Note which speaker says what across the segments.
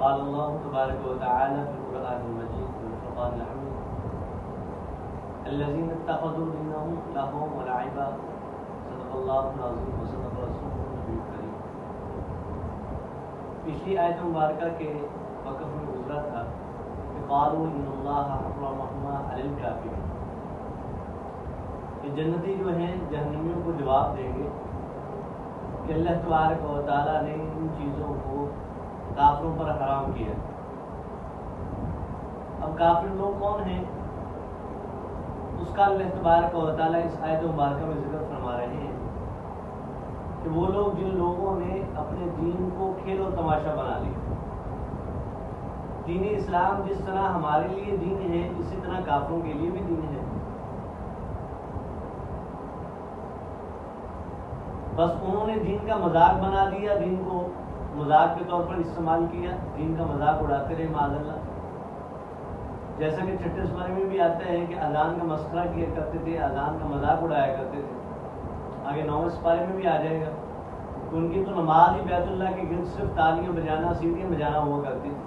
Speaker 1: قال الله تبارك وتعالى في القرآن المجيد والفرقان الحميد الذين اتخذوا دينهم لهوا ولعبا صدق الله العظيم وصدق رسوله النبي الكريم۔ پچھلی آیت مبارکہ کے وقف میں گزرا تھا کہ قالوا ان اللہ حرمهما علی الکافرین، کہ جنتی جو ہیں جہنمیوں کو جواب دیں گے کہ اللہ تبارک و تعالیٰ نے ان چیزوں کو کافروں پر حرام کیا۔ اب کافر لوگ کون ہیں؟ اس کا اللہ تبارک و تعالیٰ اس آیت مبارکہ میں ذکر فرما رہے ہیں کہ وہ لوگ جن لوگوں نے اپنے دین کو کھیل و تماشا بنا لیا۔ دین اسلام جس طرح ہمارے لیے دین ہے، اسی طرح کافروں کے لیے بھی دین ہے، بس انہوں نے دین کا مذاق بنا دیا، دین کو مذاق کے طور پر استعمال کیا، دین کا مذاق اڑاتے رہے معاذ اللہ۔ جیسا کہ چھٹے سپارے میں بھی آتا ہے کہ اذان کا مسخرہ کیا کرتے تھے، اذان کا مذاق اڑایا کرتے تھے۔ آگے 9ویں سپارے میں بھی آ جائے گا کہ ان کی تو نماز ہی بیت اللہ کے گرد صرف تالیاں بجانا، سیٹیاں بجانا ہوا کرتی تھی۔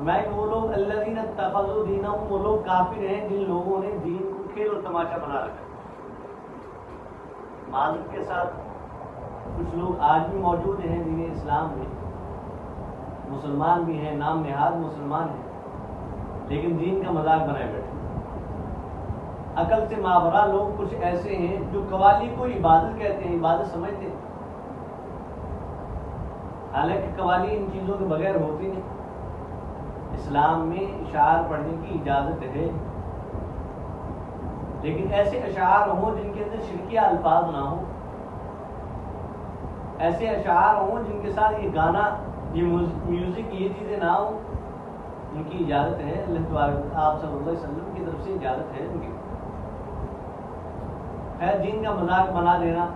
Speaker 1: میں وہ لوگ الذین اتخذوا دینہم، وہ لوگ کافر ہیں جن لوگوں نے دین کو کھیل اور تماشا بنا رکھا۔ معذرت کے ساتھ کچھ لوگ آج بھی موجود ہیں دین اسلام میں، مسلمان بھی ہیں، نام نہاد مسلمان ہیں، لیکن دین کا مذاق بنائے بیٹھے۔ عقل سے ماورا لوگ کچھ ایسے ہیں جو قوالی کو عبادت کہتے ہیں، عبادت سمجھتے ہیں، حالانکہ قوالی ان چیزوں کے بغیر ہوتی نہیں۔ اسلام میں اشعار پڑھنے کی اجازت ہے، لیکن ایسے اشعار ہوں جن کے اندر شرکیہ الفاظ نہ ہوں، ایسے اشعار ہوں جن کے ساتھ یہ گانا، یہ میوزک، یہ چیزیں نہ ہوں، ان کی اجازت ہے۔ اللہ تبارک آپ صلی اللہ علیہ وسلم کی طرف سے اجازت ہے ان کی۔ خیر، دین کا مذاق بنا دینا،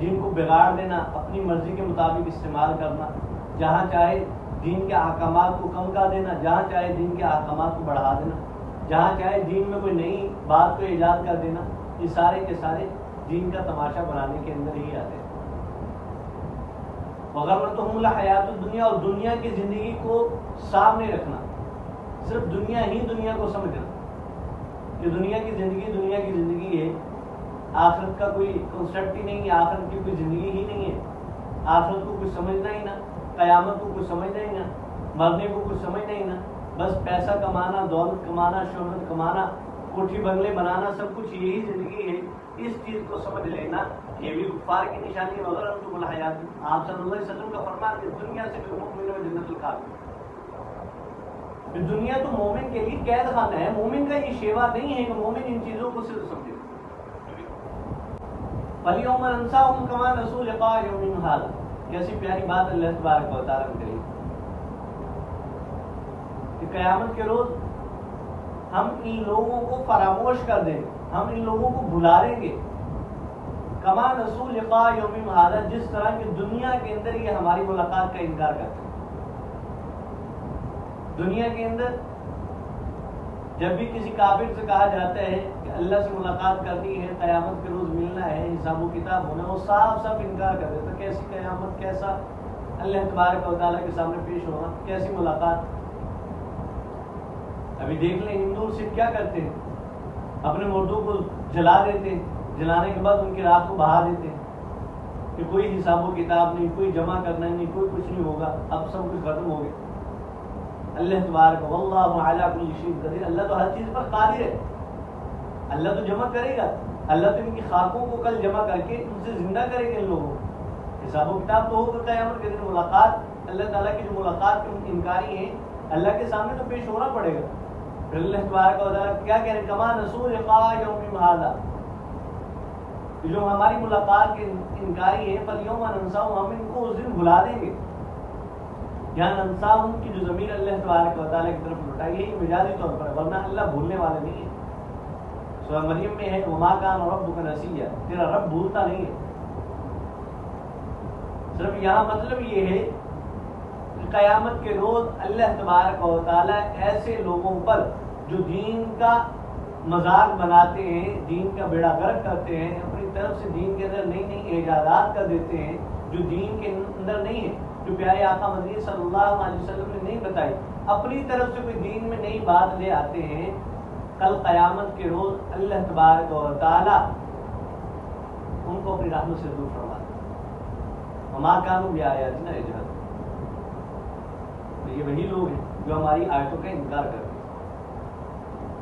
Speaker 1: دین کو بگاڑ دینا، اپنی مرضی کے مطابق استعمال کرنا، جہاں چاہے دین کے احکامات کو کم کر دینا، جہاں چاہے دین کے احکامات کو بڑھا دینا، جہاں چاہے دین میں کوئی نئی بات کو ایجاد کر دینا، یہ سارے کے سارے دین کا تماشا بنانے کے اندر ہی آتے ہیں۔ وغرتہم الحیات الدنیا، اور دنیا کی زندگی کو سامنے رکھنا، صرف دنیا ہی دنیا کو سمجھنا کہ دنیا کی زندگی ہے، آخرت کا کوئی کنسیپٹ ہی نہیں ہے، آخرت کی کوئی زندگی ہی نہیں ہے، آخرت کو کچھ سمجھنا ہی نہ، قیامت کو کچھ سمجھنا ہی نہ، مرنے کو کچھ سمجھنا ہی نہ، بس پیسہ کمانا، دولت کمانا، شہرت کمانا، کوٹھی بنگلے بنانا، سب کچھ یہی زندگی ہے، اس چیز کو سمجھ لینا یہ بھی کفار کی نشانی ہے۔ وغرتہم الحیات، آپ صلی اللہ علیہ وسلم کا فرمان ہے دنیا سے بالمؤمن و جنت الکافر، دنیا تو مومن کے لیے قید خانہ ہے، مومن کا یہ شیوا نہیں ہے کہ مومن ان چیزوں کو صرف سمجھے۔ فَالْيَوْمَ نَنْسَاهُمْ كَمَا نَسُوا لِقَاءَ يَوْمِهِمْ هَٰذَا، کیسی پیاری بات اللہ تبارک و تعالیٰ نے کہی کہ قیامت کے روز ہم ان لوگوں کو فراموش کر دیں گے، ہم ان لوگوں کو بھلا دیں گے، کما نسوا لقاء یومہم ھذا، جس طرح کہ دنیا کے اندر یہ ہماری ملاقات کا انکار کرتے ہیں۔ دنیا کے اندر جب بھی کسی کافر سے کہا جاتا ہے کہ اللہ سے ملاقات کرنی ہے، قیامت کے روز ملنا ہے، حساب و کتاب ہونا، وہ صاف انکار کر دیتا، کیسی قیامت، کیسا اللہ تبارک و تعالیٰ کے سامنے پیش ہونا، کیسی ملاقات۔ ابھی دیکھ لیں ہندو صرف کیا کرتے ہیں، اپنے مردوں کو جلا دیتے ہیں، جلانے کے بعد ان کی راہ کو بہا دیتے ہیں کہ کوئی حساب و کتاب نہیں، کوئی جمع کرنا نہیں، کوئی کچھ نہیں ہوگا، اب سب کچھ ختم ہو گیا۔ اللہ تبارک واللہ علی کل شیء قدیر، اللہ تو ہر چیز پر قادر ہے، اللہ تو جمع کرے گا، اللہ تو ان کی خاکوں کو کل جمع کر کے ان سے زندہ کرے گا، ان لوگوں کو حساب و کتاب تو ہوگا قیامت کے دن، ملاقات اللہ تعالیٰ کی جو ملاقات کے انکاری ہیں، اللہ کے سامنے تو پیش ہونا پڑے گا۔ پھر اللہ تبارک و تعالیٰ کیا کہہ رہے ہیں، کما نسوا لقاء یومہم ھذا، جو ہماری ملاقات کے انکاری ہے، فالیوم ننساہم، ہم ان کو اس دن بھلا دیں گے۔ یہاں ننساہم کی جو ضمیر اللہ تبارک و تعالیٰ کی طرف لوٹائی ہے، یہ مجازی طور پر ہے، ورنہ اللہ بھولنے والے نہیں ہے۔ سورہ مریم میں ہے وما کان ربک نسیا، تیرا رب بھولتا نہیں ہے۔ صرف یہاں مطلب یہ ہے کہ قیامت کے روز اللہ تبارک و تعالیٰ ایسے لوگوں پر جو دین کا مذاق بناتے ہیں، دین کا بیڑا غرق کرتے ہیں، اپنی طرف سے دین کے اندر نئی ایجادات کر دیتے ہیں جو دین کے اندر نہیں ہے، جو پیارے آقا مدنی صلی اللہ علیہ وسلم نے نہیں بتائی، اپنی طرف سے کوئی دین میں نئی بات لے آتے ہیں، کل قیامت کے روز اللہ تبارک و تعالی ان کو اپنی رحمت سے دور فرما دے. وما کانوا بآیاتنا یجحدون. یہ وہی لوگ ہیں جو ہماری آیتوں کا انکار کرتے ہیں.